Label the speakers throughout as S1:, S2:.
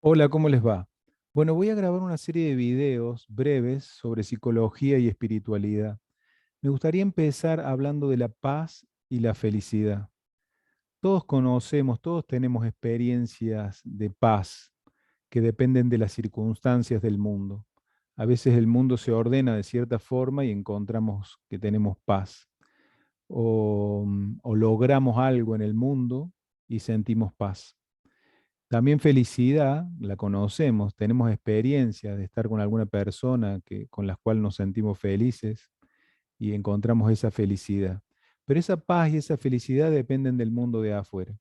S1: Hola, ¿cómo les va? Bueno, voy a grabar una serie de videos breves sobre psicología y espiritualidad. Me gustaría empezar hablando de la paz y la felicidad. Todos conocemos, todos tenemos experiencias de paz que dependen de las circunstancias del mundo. A veces el mundo se ordena de cierta forma y encontramos que tenemos paz. O logramos algo en el mundo y sentimos paz. También felicidad, la conocemos, tenemos experiencia de estar con alguna persona con la cual nos sentimos felices y encontramos esa felicidad. Pero esa paz y esa felicidad dependen del mundo de afuera.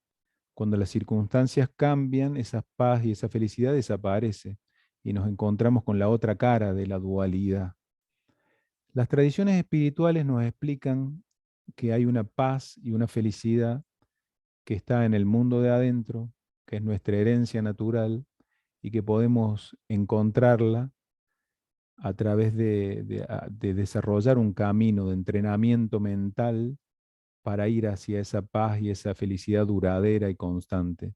S1: Cuando las circunstancias cambian, esa paz y esa felicidad desaparece y nos encontramos con la otra cara de la dualidad. Las tradiciones espirituales nos explican que hay una paz y una felicidad que está en el mundo de adentro, que es nuestra herencia natural, y que podemos encontrarla a través de desarrollar un camino de entrenamiento mental para ir hacia esa paz y esa felicidad duradera y constante.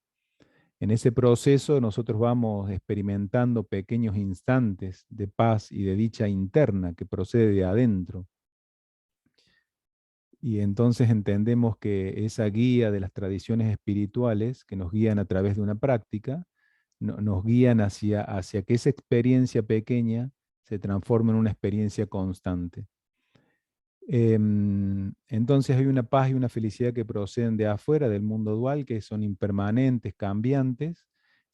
S1: En ese proceso nosotros vamos experimentando pequeños instantes de paz y de dicha interna que procede de adentro. Y entonces entendemos que esa guía de las tradiciones espirituales que nos guían a través de una práctica, nos guían hacia que esa experiencia pequeña se transforme en una experiencia constante. Entonces hay una paz y una felicidad que proceden de afuera, del mundo dual, que son impermanentes, cambiantes,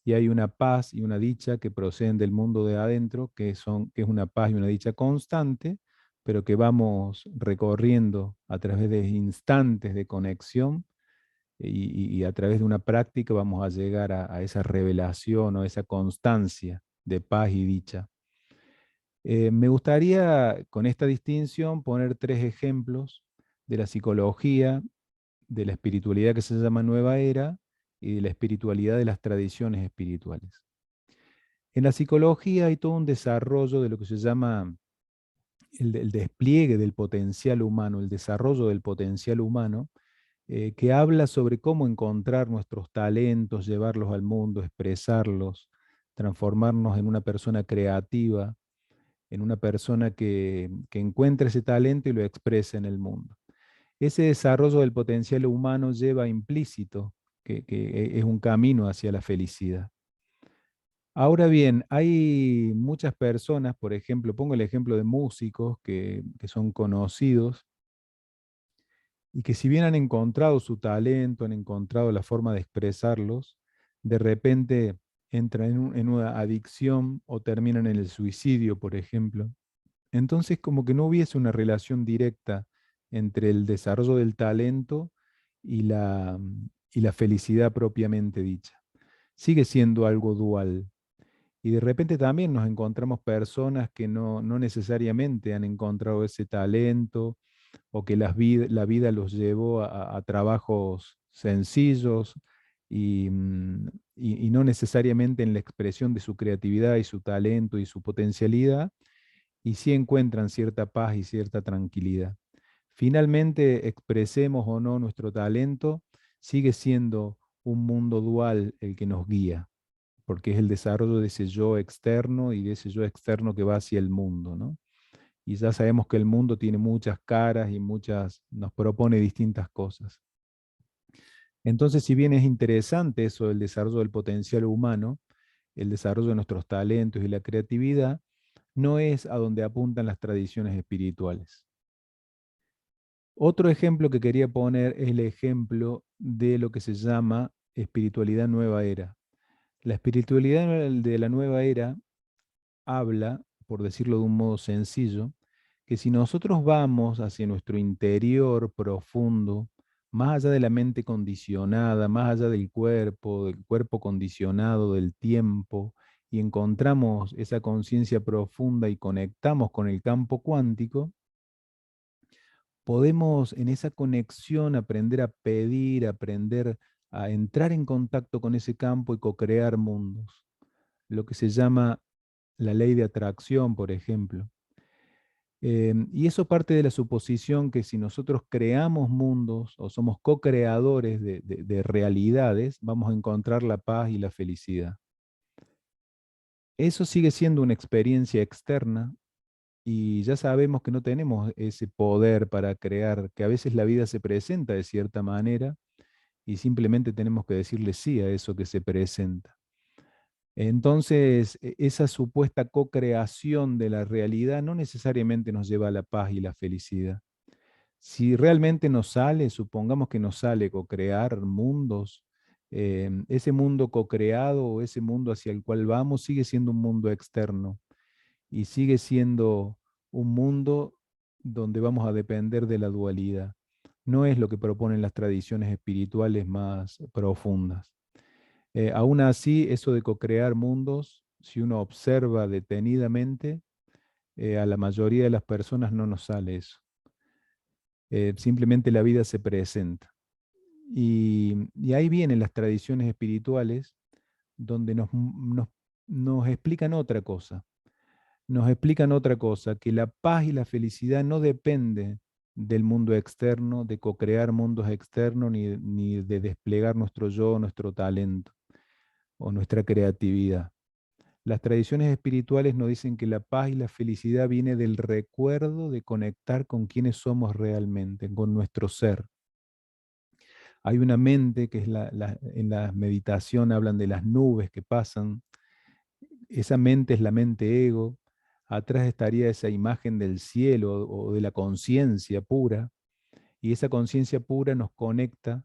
S1: y hay una paz y una dicha que proceden del mundo de adentro, que es una paz y una dicha constante, pero que vamos recorriendo a través de instantes de conexión y a través de una práctica vamos a llegar a esa revelación o esa constancia de paz y dicha. Me gustaría con esta distinción poner tres ejemplos de la psicología, de la espiritualidad que se llama Nueva Era y de la espiritualidad de las tradiciones espirituales. En la psicología hay todo un desarrollo de lo que se llama el despliegue del potencial humano, el desarrollo del potencial humano, que habla sobre cómo encontrar nuestros talentos, llevarlos al mundo, expresarlos, transformarnos en una persona creativa, en una persona que encuentra ese talento y lo expresa en el mundo. Ese desarrollo del potencial humano lleva implícito que es un camino hacia la felicidad. Ahora bien, hay muchas personas, por ejemplo, pongo el ejemplo de músicos que son conocidos y que si bien han encontrado su talento, han encontrado la forma de expresarlos, de repente entran en una adicción o terminan en el suicidio, por ejemplo. Entonces, como que no hubiese una relación directa entre el desarrollo del talento y la felicidad propiamente dicha. Sigue siendo algo dual. Y de repente también nos encontramos personas que no necesariamente han encontrado ese talento o que la vida los llevó a trabajos sencillos y no necesariamente en la expresión de su creatividad y su talento y su potencialidad, y sí encuentran cierta paz y cierta tranquilidad. Finalmente, expresemos o no nuestro talento, sigue siendo un mundo dual el que nos guía, porque es el desarrollo de ese yo externo y de ese yo externo que va hacia el mundo, ¿no? Y ya sabemos que el mundo tiene muchas caras y nos propone distintas cosas. Entonces, si bien es interesante eso del desarrollo del potencial humano, el desarrollo de nuestros talentos y la creatividad, no es a donde apuntan las tradiciones espirituales. Otro ejemplo que quería poner es el ejemplo de lo que se llama espiritualidad nueva era. La espiritualidad de la nueva era habla, por decirlo de un modo sencillo, que si nosotros vamos hacia nuestro interior profundo, más allá de la mente condicionada, más allá del cuerpo condicionado, del tiempo, y encontramos esa conciencia profunda y conectamos con el campo cuántico, podemos en esa conexión aprender a pedir, aprender a entrar en contacto con ese campo y co-crear mundos, lo que se llama la ley de atracción, por ejemplo. Y eso parte de la suposición que si nosotros creamos mundos o somos co-creadores de realidades, vamos a encontrar la paz y la felicidad. Eso sigue siendo una experiencia externa y ya sabemos que no tenemos ese poder para crear, que a veces la vida se presenta de cierta manera y simplemente tenemos que decirle sí a eso que se presenta. Entonces, esa supuesta co-creación de la realidad no necesariamente nos lleva a la paz y la felicidad. Si realmente nos sale, supongamos que nos sale co-crear mundos, ese mundo co-creado o ese mundo hacia el cual vamos sigue siendo un mundo externo y sigue siendo un mundo donde vamos a depender de la dualidad. No es lo que proponen las tradiciones espirituales más profundas. Aún así, eso de co-crear mundos, si uno observa detenidamente, a la mayoría de las personas no nos sale eso. Simplemente la vida se presenta. Y ahí vienen las tradiciones espirituales donde nos explican otra cosa. Nos explican otra cosa, que la paz y la felicidad no depende del mundo externo, de co-crear mundos externos, ni de desplegar nuestro yo, nuestro talento o nuestra creatividad. Las tradiciones espirituales nos dicen que la paz y la felicidad viene del recuerdo de conectar con quienes somos realmente, con nuestro ser. Hay una mente que es en la meditación hablan de las nubes que pasan. Esa mente es la mente ego. Atrás estaría esa imagen del cielo o de la conciencia pura. Y esa conciencia pura nos conecta.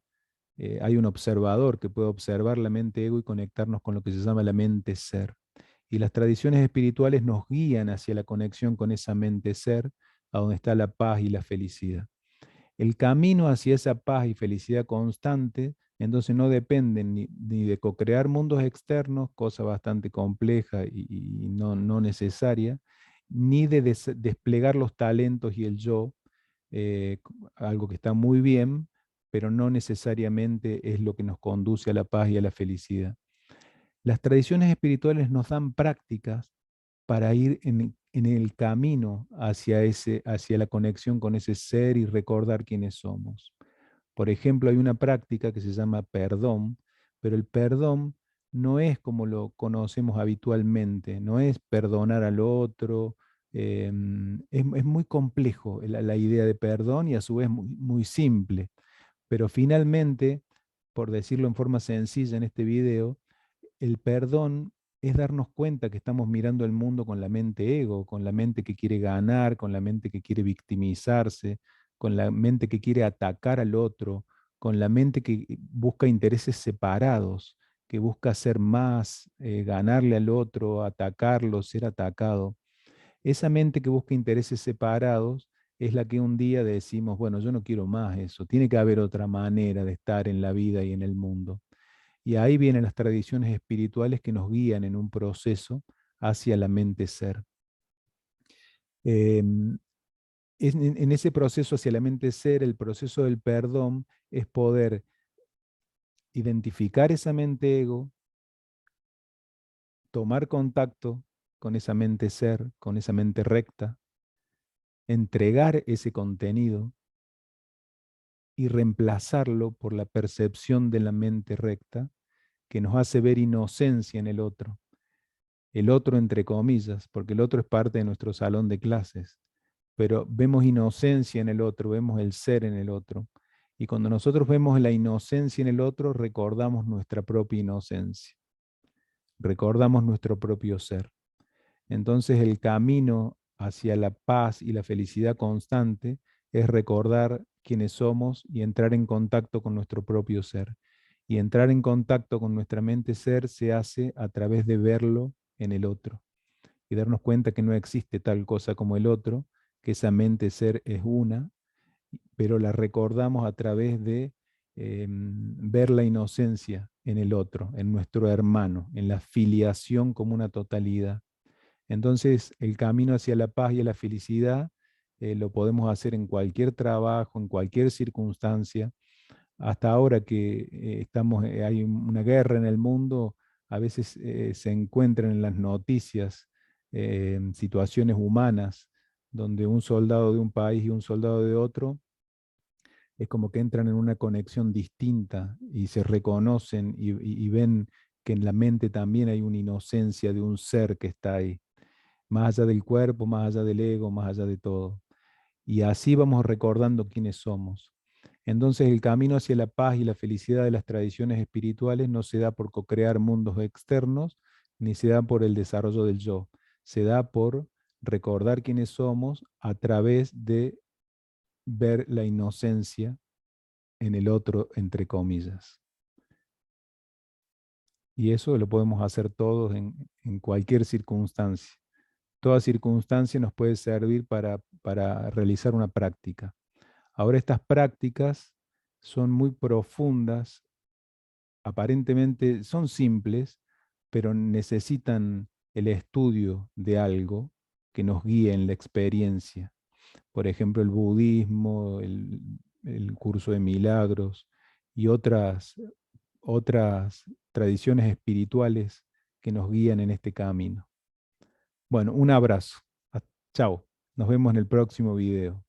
S1: Hay un observador que puede observar la mente ego y conectarnos con lo que se llama la mente ser. Y las tradiciones espirituales nos guían hacia la conexión con esa mente ser, a donde está la paz y la felicidad. El camino hacia esa paz y felicidad constante, entonces no depende ni de co-crear mundos externos, cosa bastante compleja y no necesaria, ni de desplegar los talentos y el yo, eh, algo que está muy bien, pero no necesariamente es lo que nos conduce a la paz y a la felicidad. Las tradiciones espirituales nos dan prácticas para ir en el camino hacia la conexión con ese ser y recordar quiénes somos. Por ejemplo, hay una práctica que se llama perdón, pero el perdón no es como lo conocemos habitualmente, no es perdonar al otro. Es muy complejo la idea de perdón y a su vez muy simple, pero finalmente, por decirlo en forma sencilla en este video, el perdón es darnos cuenta que estamos mirando el mundo con la mente ego, con la mente que quiere ganar, con la mente que quiere victimizarse, con la mente que quiere atacar al otro, con la mente que busca intereses separados, que busca ser más, ganarle al otro, atacarlo, ser atacado. Esa mente que busca intereses separados es la que un día decimos, bueno, yo no quiero más eso, tiene que haber otra manera de estar en la vida y en el mundo. Y ahí vienen las tradiciones espirituales que nos guían en un proceso hacia la mente ser. Em, en ese proceso hacia la mente ser, el proceso del perdón es poder identificar esa mente ego, tomar contacto con esa mente ser, con esa mente recta, entregar ese contenido y reemplazarlo por la percepción de la mente recta que nos hace ver inocencia en el otro entre comillas, porque el otro es parte de nuestro salón de clases, pero vemos inocencia en el otro, vemos el ser en el otro. Y cuando nosotros vemos la inocencia en el otro, recordamos nuestra propia inocencia, recordamos nuestro propio ser. Entonces el camino hacia la paz y la felicidad constante es recordar quiénes somos y entrar en contacto con nuestro propio ser. Y entrar en contacto con nuestra mente ser se hace a través de verlo en el otro y darnos cuenta que no existe tal cosa como el otro, que esa mente ser es una, pero la recordamos a través de ver la inocencia en el otro, en nuestro hermano, en la filiación como una totalidad. Entonces, el camino hacia la paz y a la felicidad lo podemos hacer en cualquier trabajo, en cualquier circunstancia. Hasta ahora que hay una guerra en el mundo, a veces se encuentran en las noticias situaciones humanas donde un soldado de un país y un soldado de otro es como que entran en una conexión distinta y se reconocen y ven que en la mente también hay una inocencia de un ser que está ahí, más allá del cuerpo, más allá del ego, más allá de todo. Y así vamos recordando quiénes somos. Entonces el camino hacia la paz y la felicidad de las tradiciones espirituales no se da por co-crear mundos externos, ni se da por el desarrollo del yo. Se da por recordar quiénes somos a través de ver la inocencia en el otro, entre comillas. Y eso lo podemos hacer todos en cualquier circunstancia. Toda circunstancia nos puede servir para realizar una práctica. Ahora estas prácticas son muy profundas, aparentemente son simples, pero necesitan el estudio de algo que nos guíe en la experiencia. Por ejemplo, el budismo, el curso de milagros y otras tradiciones espirituales que nos guían en este camino. Bueno, un abrazo. Chao. Nos vemos en el próximo video.